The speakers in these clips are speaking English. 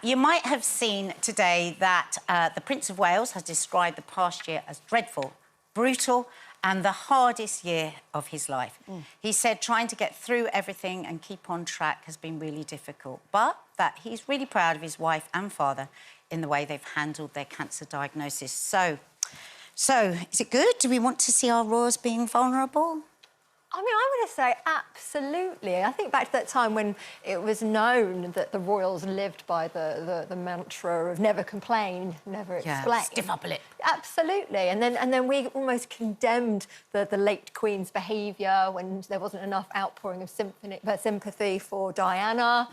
You might have seen today that the Prince of Wales has described the past year as dreadful, brutal and the hardest year of his life. He said trying to get through everything and keep on track has been really difficult, but that he's really proud of his wife and father in the way they've handled their cancer diagnosis. So is it good? Do we want to see our royals being vulnerable? I mean, I would say absolutely. I think back to that time when it was known that the royals lived by the mantra of never complain, never explain. Stiff upper lip. Absolutely. And then we almost condemned the late Queen's behaviour when there wasn't enough outpouring of sympathy for Diana.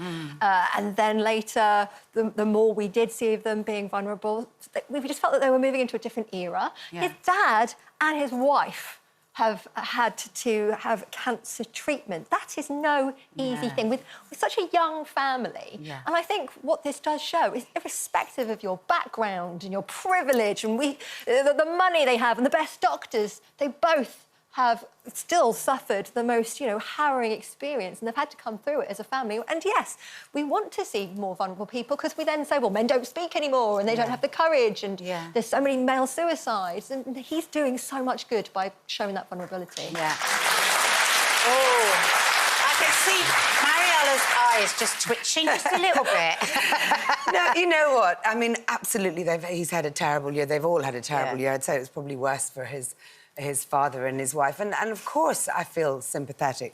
And then later, the more we did see of them being vulnerable, we just felt that they were moving into a different era. His dad and his wife have had to have cancer treatment. That is no easy thing with such a young family. And I think what this does show is, irrespective of your background and your privilege and the money they have and the best doctors, they both have still suffered the most, harrowing experience, and they've had to come through it as a family. And yes, we want to see more vulnerable people because we then say, well, men don't speak anymore and they don't have the courage and there's so many male suicides. And he's doing so much good by showing that vulnerability. Oh, I can see Mariela's eyes just twitching just a little bit. No, you know what? I mean, absolutely, he's had a terrible year. They've all had a terrible year. I'd say it was probably worse for his father and his wife. And of course, I feel sympathetic.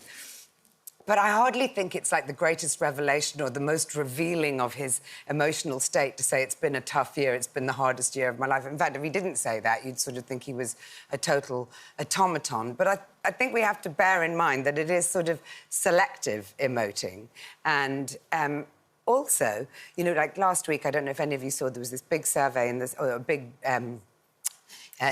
But I hardly think it's like the greatest revelation or the most revealing of his emotional state to say it's been a tough year, it's been the hardest year of my life. In fact, if he didn't say that, you'd sort of think he was a total automaton. But I think we have to bear in mind that it is sort of selective emoting. And also, like last week, I don't know if any of you saw, there was this big survey and a big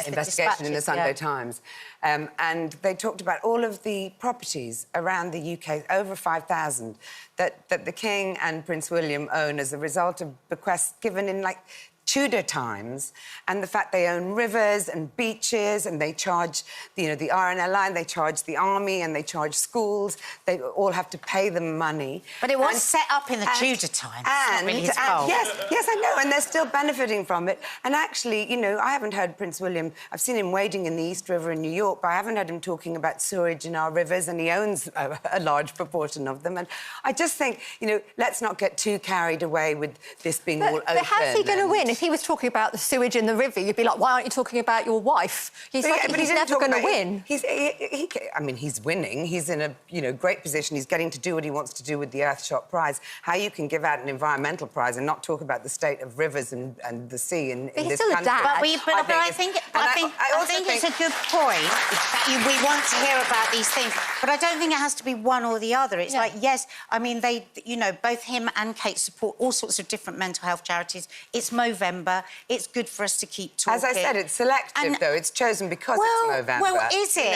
investigation in the Sunday Times. And they talked about all of the properties around the UK, over 5,000, that the King and Prince William own as a result of bequests given in, Tudor times, and the fact they own rivers and beaches, and they charge, the RNL line, they charge the army, and they charge schools. They all have to pay them money. But it was set up in the Tudor times. It's not really his fault. Yes, I know, and they're still benefiting from it. And actually, I haven't heard Prince William. I've seen him wading in the East River in New York, but I haven't heard him talking about sewerage in our rivers, and he owns a large proportion of them. And I just think, let's not get too carried away with this being all open. But how's he going to win? If he was talking about the sewage in the river, you'd be like, why aren't you talking about your wife? He's never going to win. I mean, he's winning. He's in a great position. He's getting to do what he wants to do with the Earthshot Prize. How you can give out an environmental prize and not talk about the state of rivers and the sea in this country. But I think it's a good point that we want to hear about these things, but I don't think it has to be one or the other. It's like, yes, I mean, they, both him and Kate support all sorts of different mental health charities. It's Movember. It's good for us to keep talking. As I said, it's selective, though. It's chosen because it's Movember. Well, is it?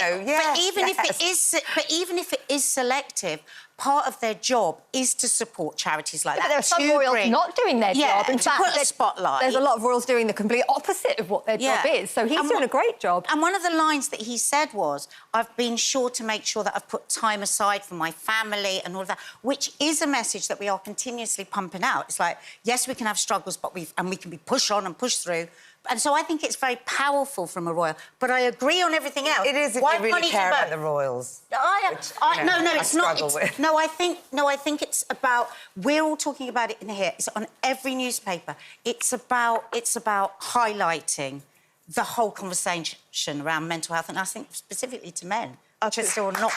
But even if it is selective, part of their job is to support charities like that. There are some royals not doing their job. In fact, put a spotlight. There's a lot of royals doing the complete opposite of what their job is. So he's doing a great job. And one of the lines that he said was, I've been sure to make sure that I've put time aside for my family and all of that, which is a message that we are continuously pumping out. It's like, yes, we can have struggles, but we can be push on and push through. And so I think it's very powerful from a royal. But I agree on everything else. It is if you really care about the royals. No, it's not. No, I think it's about. We're all talking about it in here. It's on every newspaper. It's about highlighting the whole conversation around mental health, and I think specifically to men, which are still not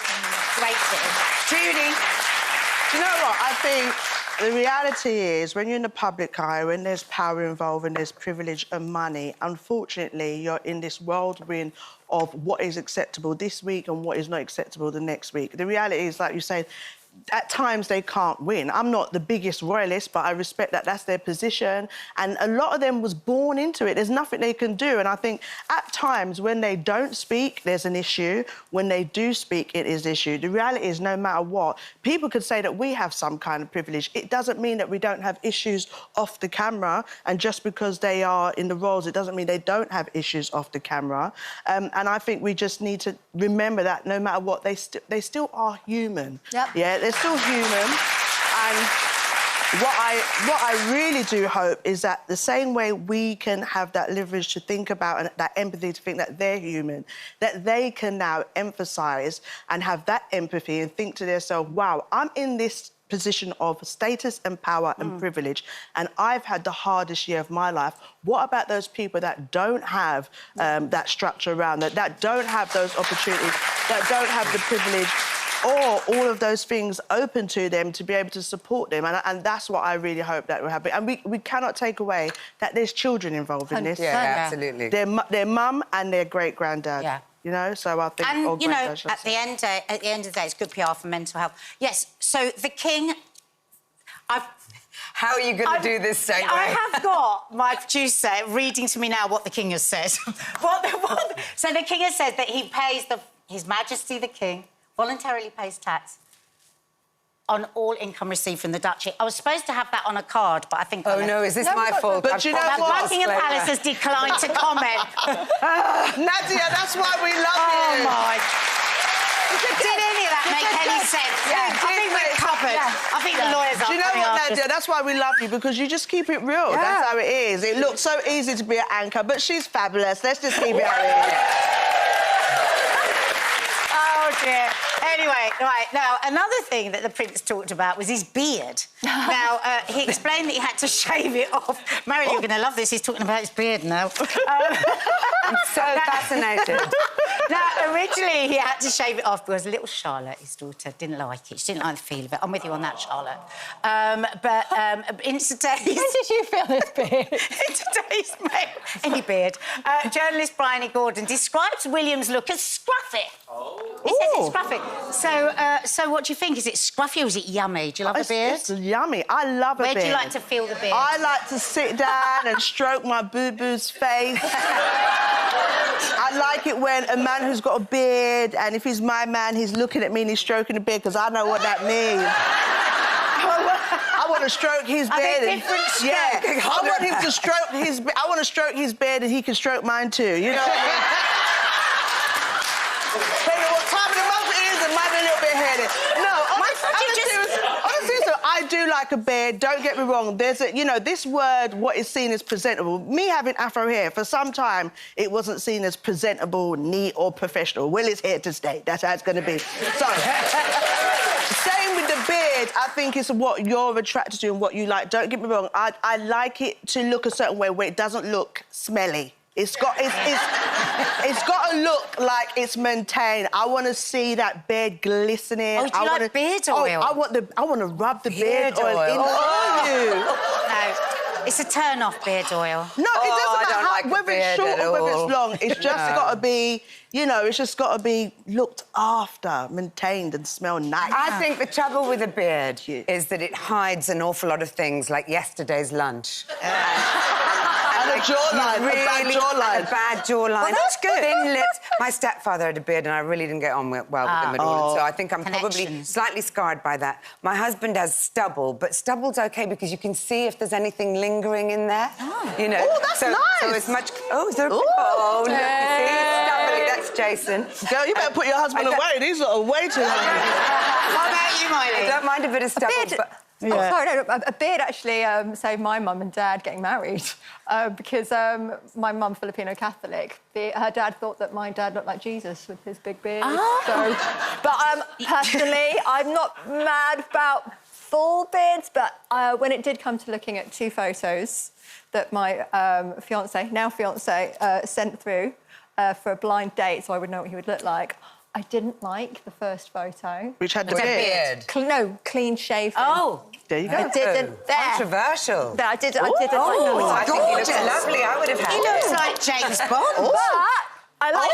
great at it. Judy, do you know what? I think the reality is, when you're in the public eye, when there's power involved and there's privilege and money, unfortunately, you're in this whirlwind of what is acceptable this week and what is not acceptable the next week. The reality is, like you said, at times they can't win. I'm not the biggest royalist, but I respect that that's their position. And a lot of them was born into it. There's nothing they can do. And I think at times when they don't speak, there's an issue. When they do speak, it is an issue. The reality is, no matter what, people could say that we have some kind of privilege. It doesn't mean that we don't have issues off the camera. And just because they are in the roles, it doesn't mean they don't have issues off the camera. And I think we just need to remember that no matter what, they still are human. Yep. Yeah, they're still human. And What I really do hope is that the same way we can have that leverage to think about and that empathy to think that they're human, that they can now emphasise and have that empathy and think to themselves, wow, I'm in this position of status and power and privilege, and I've had the hardest year of my life. What about those people that don't have that structure around it, that don't have those opportunities, that don't have the privilege or all of those things open to them to be able to support them? And that's what I really hope that will happen. And we cannot take away that there's children involved in this. Yeah, absolutely. Their mum and their great-granddad. Yeah. You know, so I think... And, you know, at the end of the day, it's good PR for mental health. Yes, so the King... How are you going to do this segue? I have got my producer reading to me now what the King has said. So the King has said that he pays His Majesty the King voluntarily pays tax on all income received from the duchy. I was supposed to have that on a card, but I think... Oh, no, is this my fault? But you know what? Buckingham Palace has declined to comment. Nadia, that's why we love you. Oh, my... Did any of that make any sense? Yeah, I think we're covered. Yeah. I think the lawyers are... Do you know what, Nadia? That's why we love you, because you just keep it real. Yeah. That's how it is. It looks so easy to be an anchor, but she's fabulous. Let's just keep it how it is. Oh, dear. Anyway, right, now, another thing that the Prince talked about was his beard. Now, he explained that he had to shave it off. Marilyn, you're going to love this. He's talking about his beard now. I'm so fascinated. Now, originally, he had to shave it off because little Charlotte, his daughter, didn't like it. She didn't like the feel of it. I'm with you on that, Charlotte. But in today's... When did you feel his beard? In today's mail... Any beard. Journalist Bryony Gordon describes William's look as scruffy. Oh. He says it's scruffy. So what do you think? Is it scruffy or is it yummy? Do you love the beard? It's yummy. I love a beard. Where do you like to feel the beard? I like to sit down and stroke my boo-boo's face. I like it when a man who's got a beard, and if he's my man, he's looking at me and he's stroking the beard, because I know what that means. I want to stroke his beard. Yeah, I want him to stroke his... I want to stroke his beard and he can stroke mine too, you know what I mean? Depending on what time of the month it is, it might be a little bit heady. No, honestly, so I do like a beard, don't get me wrong. There's a, you know, this word, what is seen as presentable, me having afro hair, for some time, it wasn't seen as presentable, neat or professional. Well, it's here to stay. That's how it's going to be. So, same with the beard, I think it's what you're attracted to and what you like. Don't get me wrong, I like it to look a certain way where it doesn't look smelly. It's got to look like it's maintained. I want to see that beard glistening. Oh, do you like beard oil? I want to rub the beard oil in on you. No, it's a turn-off, beard oil. No, it doesn't matter whether it's short or whether it's long. It's just got to be, you know, it's just got to be looked after, maintained and smell nice. I think the trouble with a beard is that it hides an awful lot of things, like yesterday's lunch. A jawline, a bad jawline. Well, that's good. Thin lips. My stepfather had a beard and I really didn't get on well with him at all. So I think I'm probably slightly scarred by that. My husband has stubble, but stubble's OK because you can see if there's anything lingering in there. Oh, you know? Oh, that's nice. So it's much... Oh, is there a... Oh, look, you see, it's stubbly. That's Jason. Girl, you better put your husband away. These are way too hungry. What about you, Miley? I don't mind a bit of stubble, but... Yeah. Oh, sorry, no, a beard actually saved my mum and dad getting married because my mum, Filipino Catholic, her dad thought that my dad looked like Jesus with his big beard. Oh. So, but personally, I'm not mad about full beards, but when it did come to looking at two photos that my now fiancé, sent through for a blind date so I would know what he would look like, I didn't like the first photo. Which had the beard? No, clean shaven. Oh. There you go. I didn't. There. Controversial. I didn't. Oh, I think he looks lovely. I would have had He looks like James Bond. But I like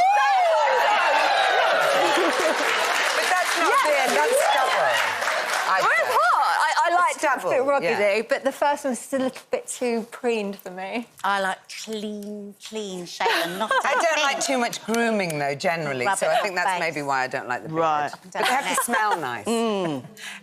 But that's not beard, that's stubble. I like stubble, a bit ruggedy, but the first one's just a little bit too preened for me. I like clean shaven, not I don't like too much grooming, though, generally, so I think that's maybe why I don't like the beard. Right. But they have to smell nice.